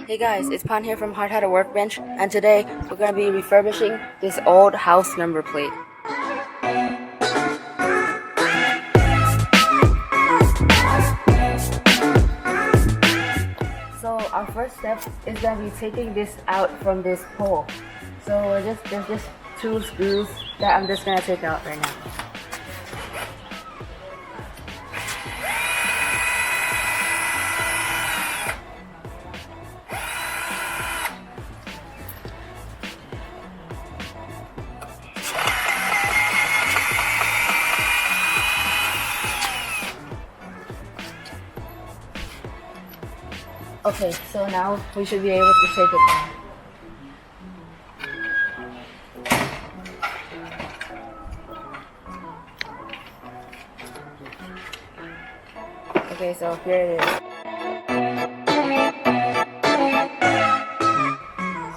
Hey guys, it's Pan here from Hat Workbench, and today we're going to be refurbishing this old house number plate. So our first step is going to be taking this out from this pole. So there's just 2 screws that I'm just going to take out right now. Okay, so now we should be able to take it down. Okay, so here it is.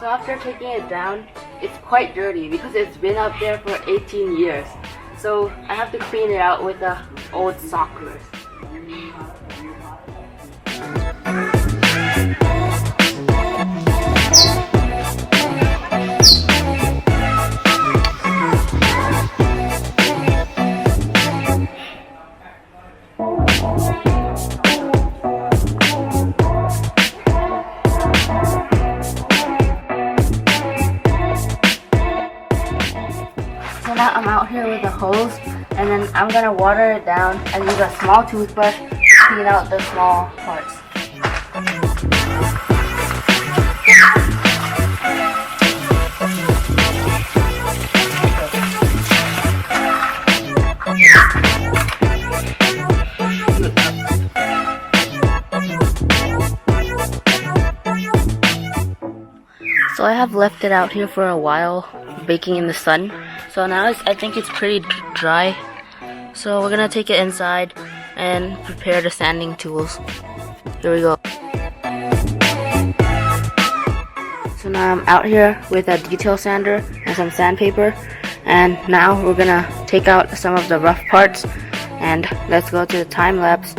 So after taking it down, it's quite dirty because it's been up there for 18 years. So I have to clean it out with the old socklers. So now I'm out here with a hose, and then I'm gonna water it down and use a small toothbrush to clean out the small parts. So I have left it out here for a while, baking in the sun. So now I think it's pretty dry. So we're gonna take it inside and prepare the sanding tools. Here we go. So now I'm out here with a detail sander and some sandpaper. And now we're gonna take out some of the rough parts. And let's go to the time lapse.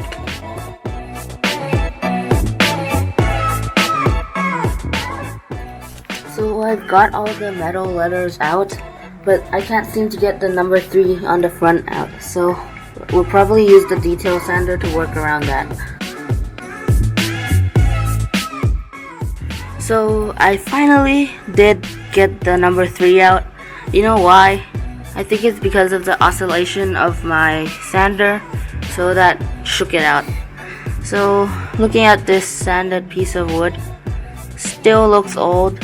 So I've got all the metal letters out, but I can't seem to get the number 3 on the front out. So we'll probably use the detail sander to work around that. So I finally did get the number 3 out. You know why? I think it's because of the oscillation of my sander, so that shook it out. So looking at this sanded piece of wood, still looks old.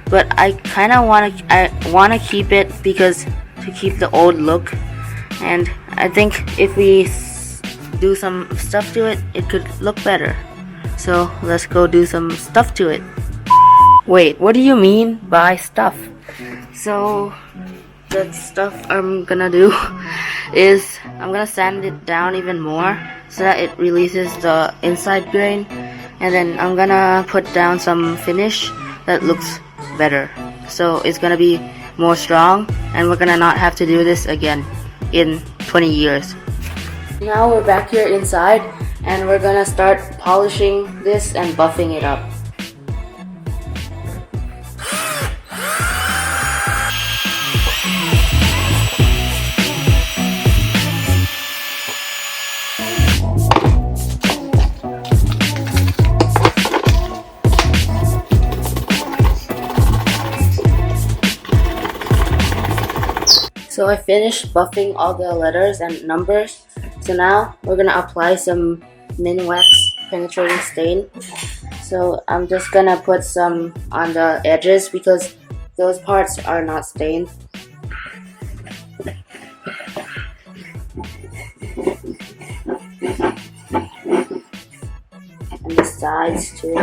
But I kind of want to keep it because to keep the old look, and I think if we do some stuff to it, it could look better. So let's go do some stuff to it. Wait, what do you mean by stuff? So the stuff I'm gonna do is I'm gonna sand it down even more so that it releases the inside grain, and then I'm gonna put down some finish that looks better, so it's gonna be more strong, and we're gonna not have to do this again in 20 years. Now we're back here inside, and we're gonna start polishing this and buffing it up. So I finished buffing all the letters and numbers. So now we're gonna apply some Minwax penetrating stain. So I'm just gonna put some on the edges because those parts are not stained. And the sides too.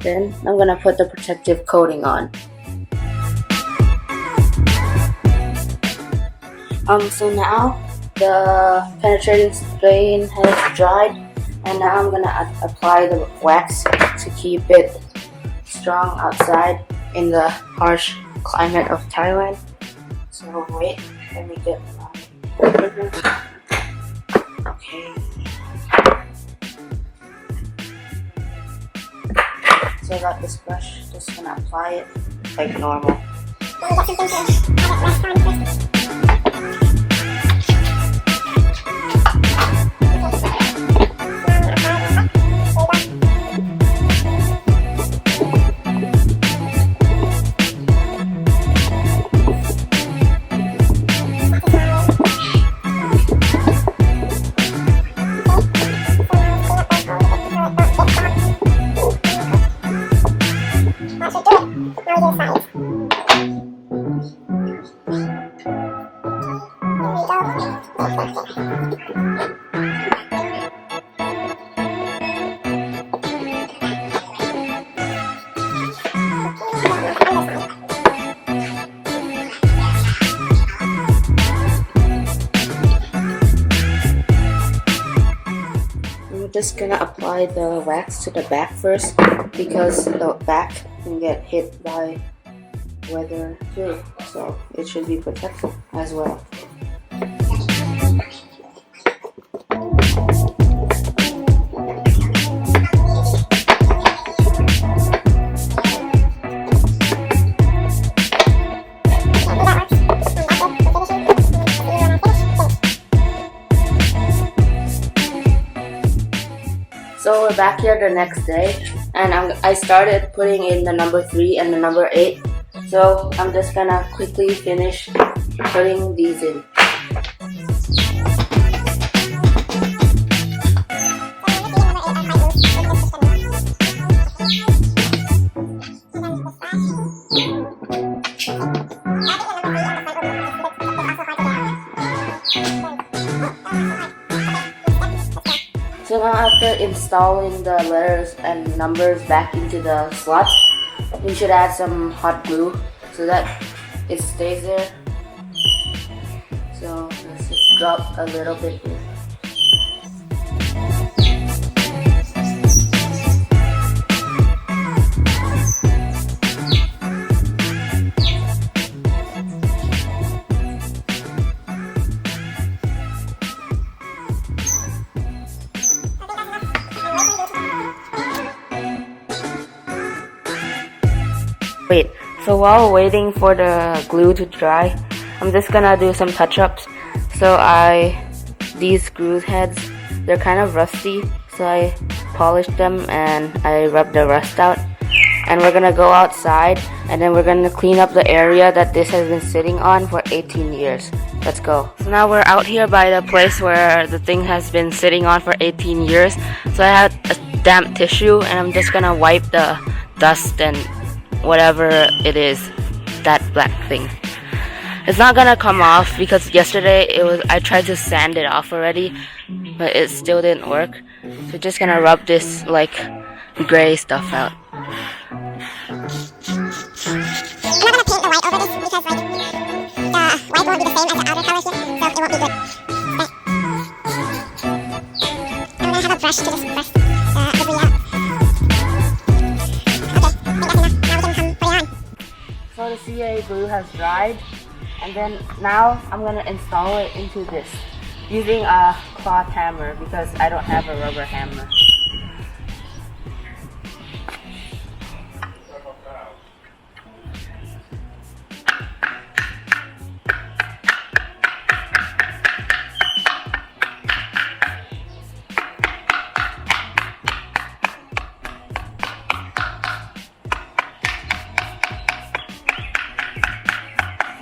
Then I'm gonna put the protective coating on. So now the penetrating stain has dried, and now I'm gonna apply the wax to keep it strong outside in the harsh climate of Thailand. So wait, let me get my burger. Okay. So I got this brush, just gonna apply it like normal. I'm just gonna apply the wax to the back first because the back can get hit by weather too, so it should be protected as well. So we're back here the next day, and I started putting in the number 3 and the number 8. So I'm just gonna quickly finish putting these in. So now after installing the letters and numbers back into the slots, we should add some hot glue so that it stays there. So let's just drop a little bit here. Wait, so while waiting for the glue to dry, I'm just gonna do some touch-ups. So these screw heads, they're kind of rusty, so I polished them and I rubbed the rust out. And we're gonna go outside and then we're gonna clean up the area that this has been sitting on for 18 years. Let's go. So now we're out here by the place where the thing has been sitting on for 18 years. So I had a damp tissue and I'm just gonna wipe the dust and whatever it is, that black thing. It's not gonna come off because yesterday I tried to sand it off already, but it still didn't work. So just gonna rub this like gray stuff out. I'm not gonna paint the white over this because like the white won't be the same as the outer color here, so it won't be good. I'm gonna have a brush to just brush the debris out. So the CA glue has dried, and then now I'm gonna install it into this using a cloth hammer because I don't have a rubber hammer.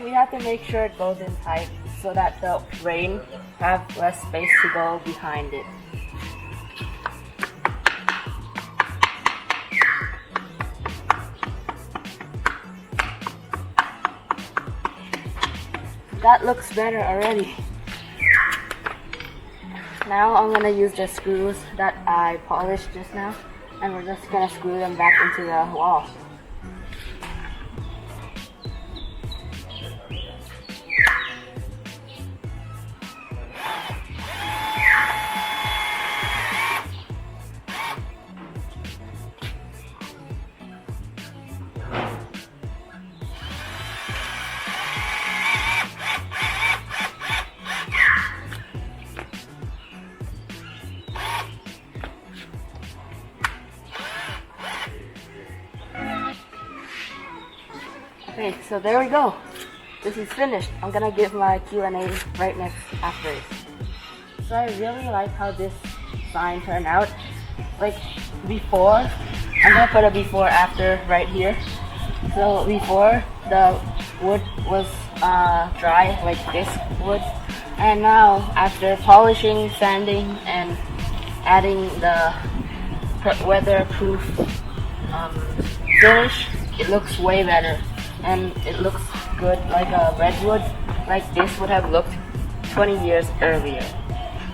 We have to make sure it goes in tight so that the rain have less space to go behind it. That looks better already. Now I'm gonna use the screws that I polished just now, and we're just gonna screw them back into the wall. Okay, so there we go. This is finished. I'm gonna give my Q&A right next after this. So I really like how this sign turned out. Like before, I'm gonna put a before after right here. So before, the wood was dry like this wood, and now after polishing, sanding, and adding the weatherproof finish, it looks way better, and it looks good like a redwood, like this would have looked 20 years earlier.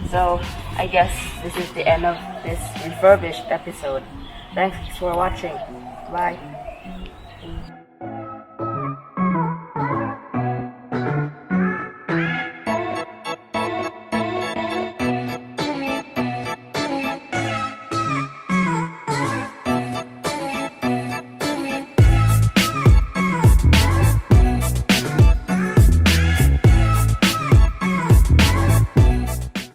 So I guess this is the end of this refurbished episode. Thanks for watching. Bye.